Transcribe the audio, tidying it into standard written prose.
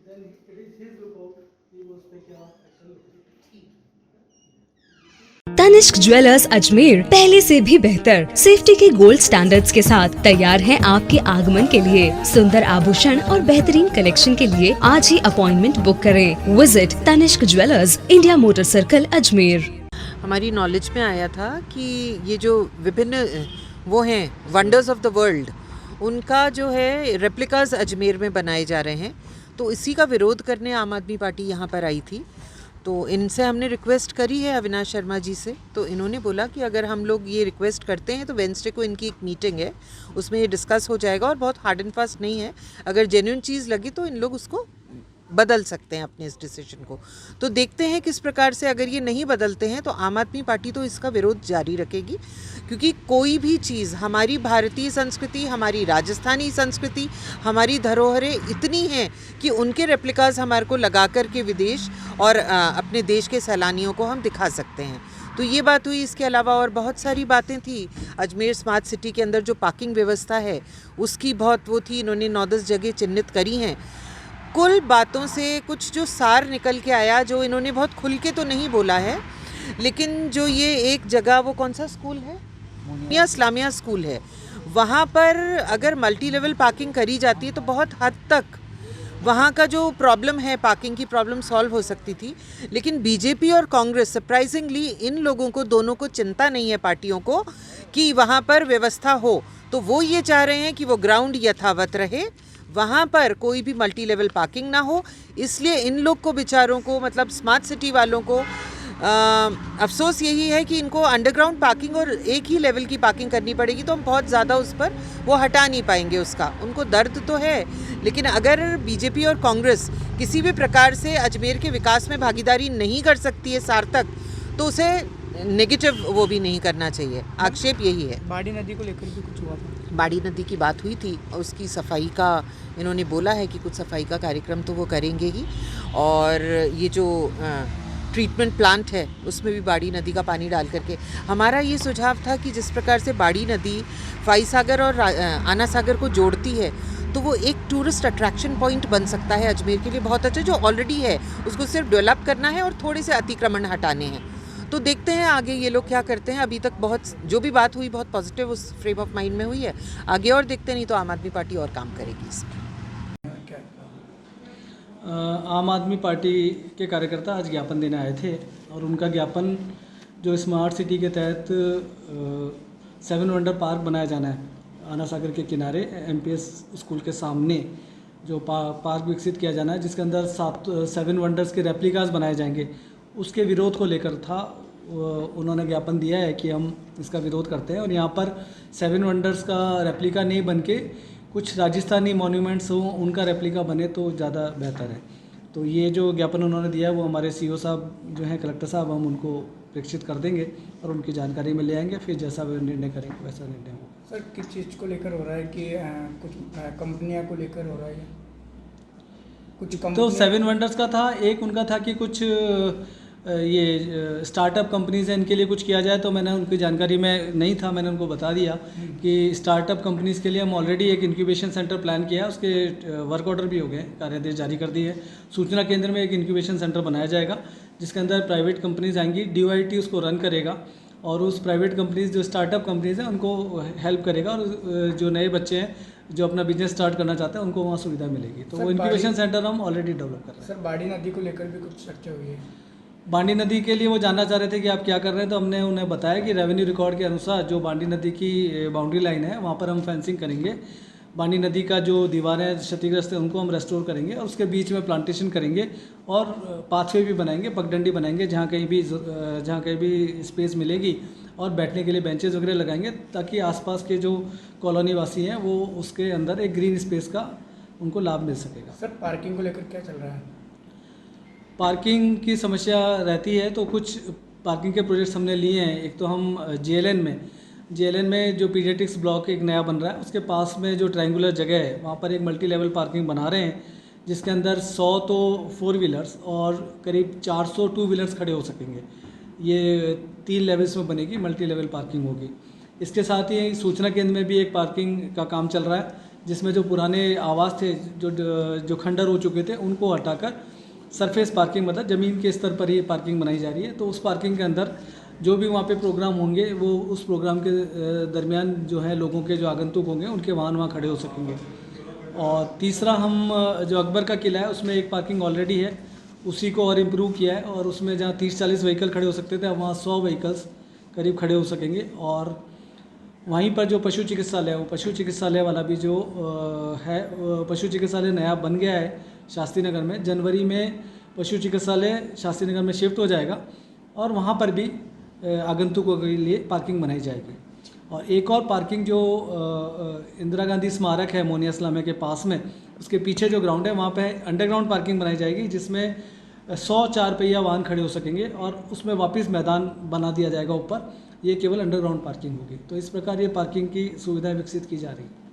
then it is his lookout, he was taking action. Tanishq jewellers Ajmer पहले से भी बेहतर सेफ्टी के गोल्ड स्टैंडर्ड्स के साथ तैयार हैं आपके आगमन के लिए। सुंदर आभूषण और बेहतरीन कलेक्शन के लिए आज ही अपॉइंटमेंट बुक करें। Visit Tanishq jewellers, India motor circle, Ajmer. हमारी नॉलेज में आया था कि ये जो विभिन्न वो हैं वंडर्स ऑफ द वर्ल्ड, उनका जो है रेप्लिकाज अजमेर में बनाए जा रहे हैं, तो इसी का विरोध करने आम आदमी पार्टी यहाँ पर आई थी। तो इनसे हमने रिक्वेस्ट करी है अविनाश शर्मा जी से, तो इन्होंने बोला कि अगर हम लोग ये रिक्वेस्ट करते हैं तो वेडनेसडे को इनकी एक मीटिंग है, उसमें ये डिस्कस हो जाएगा और बहुत हार्ड एंड फास्ट नहीं है। अगर जेन्युइन चीज़ लगी तो इन लोग उसको बदल सकते हैं अपने इस डिसीजन को। तो देखते हैं किस प्रकार से, अगर ये नहीं बदलते हैं तो आम आदमी पार्टी तो इसका विरोध जारी रखेगी, क्योंकि कोई भी चीज़, हमारी भारतीय संस्कृति, हमारी राजस्थानी संस्कृति, हमारी धरोहरें इतनी हैं कि उनके रेप्लिकाज हमारे को लगा कर के विदेश और अपने देश के सैलानियों को हम दिखा सकते हैं। तो ये बात हुई। इसके अलावा और बहुत सारी बातें थी। अजमेर स्मार्ट सिटी के अंदर जो पार्किंग व्यवस्था है उसकी बहुत वो थी, इन्होंने 9-10 जगह चिन्हित करी हैं। कुल बातों से कुछ जो सार निकल के आया, जो इन्होंने बहुत खुल के तो नहीं बोला है, लेकिन जो ये एक जगह, वो कौन सा स्कूल है, इस्लामिया स्कूल है, वहाँ पर अगर मल्टी लेवल पार्किंग करी जाती है तो बहुत हद तक वहाँ का जो प्रॉब्लम है, पार्किंग की प्रॉब्लम सॉल्व हो सकती थी। लेकिन बीजेपी और कांग्रेस, सरप्राइजिंगली इन लोगों को, दोनों को चिंता नहीं है पार्टियों को कि वहाँ पर व्यवस्था हो, तो वो ये चाह रहे हैं कि वो ग्राउंड यथावत रहे, वहाँ पर कोई भी मल्टी लेवल पार्किंग ना हो। इसलिए इन लोग को, बेचारों को, मतलब स्मार्ट सिटी वालों को अफसोस यही है कि इनको अंडरग्राउंड पार्किंग और एक ही लेवल की पार्किंग करनी पड़ेगी, तो हम बहुत ज़्यादा उस पर वो हटा नहीं पाएंगे उसका। उनको दर्द तो है, लेकिन अगर बीजेपी और कांग्रेस किसी भी प्रकार से अजमेर के विकास में भागीदारी नहीं कर सकती है सार्थक, तो उसे नेगेटिव वो भी नहीं करना चाहिए। आक्षेप यही है। बाड़ी नदी को लेकर भी कुछ हुआ था। बाड़ी नदी की बात हुई थी, उसकी सफाई का इन्होंने बोला है कि कुछ सफाई का कार्यक्रम तो वो करेंगे ही, और ये जो ट्रीटमेंट प्लांट है उसमें भी बाड़ी नदी का पानी डाल करके, हमारा ये सुझाव था कि जिस प्रकार से बाड़ी नदी फाई सागर और आना सागर को जोड़ती है, तो वो एक टूरिस्ट अट्रैक्शन पॉइंट बन सकता है अजमेर के लिए, बहुत अच्छा, जो ऑलरेडी है उसको सिर्फ डेवलप करना है और थोड़े से अतिक्रमण हटाने हैं। तो देखते हैं आगे ये लोग क्या करते हैं। अभी तक बहुत जो भी बात हुई बहुत पॉजिटिव उस फ्रेम ऑफ माइंड में हुई है, आगे और देखते नहीं तो आम आदमी पार्टी और काम करेगी इसमें। आम आदमी पार्टी के कार्यकर्ता आज ज्ञापन देने आए थे, और उनका ज्ञापन जो स्मार्ट सिटी के तहत 7 वंडर पार्क बनाया जाना है आना सागर के किनारे, MPS स्कूल के सामने जो पार्क विकसित किया जाना है, जिसके अंदर 7 वंडर्स के रेप्लिकाज बनाए जाएंगे, उसके विरोध को लेकर था। उन्होंने ज्ञापन दिया है कि हम इसका विरोध करते हैं, और यहाँ पर 7 वंडर्स का रेप्लिका नहीं बन के कुछ राजस्थानी मॉन्यूमेंट्स हों, उनका रेप्लिका बने तो ज़्यादा बेहतर है। तो ये जो ज्ञापन उन्होंने दिया है वो हमारे CO साहब जो हैं, कलेक्टर साहब, हम उनको प्रेषित कर देंगे और उनकी जानकारी में ले आएंगे, फिर जैसा वे निर्णय करेंगे वैसा निर्णय होगा। सर, किस चीज़ को लेकर हो रहा है कि कुछ कंपनियां को लेकर हो रहा है? कुछ तो 7 वंडर्स का था, एक उनका था कि कुछ ये स्टार्टअप कंपनीज़ हैं, इनके लिए कुछ किया जाए, तो मैंने उनकी जानकारी में नहीं था, मैंने उनको बता दिया कि स्टार्टअप कंपनीज़ के लिए हम ऑलरेडी एक इंक्यूबेशन सेंटर प्लान किया, उसके वर्क ऑर्डर भी हो गए, कार्यादेश जारी कर दिए। सूचना केंद्र में एक इंक्यूबेशन सेंटर बनाया जाएगा, जिसके अंदर प्राइवेट कंपनीज़ आएंगी, DOIT उसको रन करेगा, और उस प्राइवेट कंपनीज़ जो स्टार्टअप कंपनीज़ हैं उनको हेल्प करेगा, और जो नए बच्चे हैं जो अपना बिजनेस स्टार्ट करना चाहते हैं उनको वहाँ सुविधा मिलेगी। तो वो इंक्यूबेशन सेंटर हम ऑलरेडी डेवलप कर रहे हैं। सर, बाड़ी नदी को लेकर भी कुछ चर्चा हुई है। बांडी नदी के लिए वो जानना चाह रहे थे कि आप क्या कर रहे हैं, तो हमने उन्हें बताया कि रेवेन्यू रिकॉर्ड के अनुसार जो बांडी नदी की बाउंड्री लाइन है वहाँ पर हम फेंसिंग करेंगे। बांडी नदी का जो दीवारें क्षतिग्रस्त है उनको हम रेस्टोर करेंगे, और उसके बीच में प्लांटेशन करेंगे, और पाथवे भी बनाएंगे, पगडंडी बनाएंगे, जहाँ कहीं भी स्पेस मिलेगी, और बैठने के लिए बेंचेस वगैरह लगाएंगे, ताकि आसपास के जो कॉलोनी वासी हैं वो उसके अंदर एक ग्रीन स्पेस का उनको लाभ मिल सकेगा। सर, पार्किंग को लेकर क्या चल रहा है? पार्किंग की समस्या रहती है, तो कुछ पार्किंग के प्रोजेक्ट्स हमने लिए हैं। एक तो हम JLN में जो पीडियाट्रिक्स ब्लॉक एक नया बन रहा है, उसके पास में जो ट्रायंगुलर जगह है वहाँ पर एक मल्टी लेवल पार्किंग बना रहे हैं, जिसके अंदर 100 तो 4 व्हीलर्स और करीब 400 2 व्हीलर्स खड़े हो सकेंगे। ये 3 लेवल्स में बनेगी, मल्टी लेवल पार्किंग होगी। इसके साथ ही सूचना केंद्र में भी एक पार्किंग का काम चल रहा है, जिसमें जो पुराने आवास थे, जो खंडर हो चुके थे, उनको हटाकर सरफेस पार्किंग, मतलब ज़मीन के स्तर पर ही पार्किंग बनाई जा रही है। तो उस पार्किंग के अंदर जो भी वहाँ पे प्रोग्राम होंगे, वो उस प्रोग्राम के दरमियान जो है लोगों के जो आगंतुक होंगे उनके वाहन वहाँ खड़े हो सकेंगे। और तीसरा, हम जो अकबर का किला है उसमें एक पार्किंग ऑलरेडी है, उसी को और इम्प्रूव किया है, और उसमें जहाँ 30-40 व्हीकल खड़े हो सकते थे, वहाँ 100 व्हीकल्स करीब खड़े हो सकेंगे। और वहीं पर जो पशु चिकित्सालय है, वो पशु चिकित्सालय वाला भी जो है, पशु चिकित्सालय नया बन गया है शास्त्री नगर में। जनवरी में पशु चिकित्सालय शास्त्री नगर में शिफ्ट हो जाएगा और वहाँ पर भी आगंतुकों के लिए पार्किंग बनाई जाएगी। और एक और पार्किंग जो इंदिरा गांधी स्मारक है मोनिया इस्लामिया के पास में, उसके पीछे जो ग्राउंड है वहाँ पे अंडरग्राउंड पार्किंग बनाई जाएगी, जिसमें 100 4 पहिया वाहन खड़े हो सकेंगे और उसमें वापस मैदान बना दिया जाएगा ऊपर। ये केवल अंडरग्राउंड पार्किंग होगी। तो इस प्रकार ये पार्किंग की सुविधाएं विकसित की जा रही है।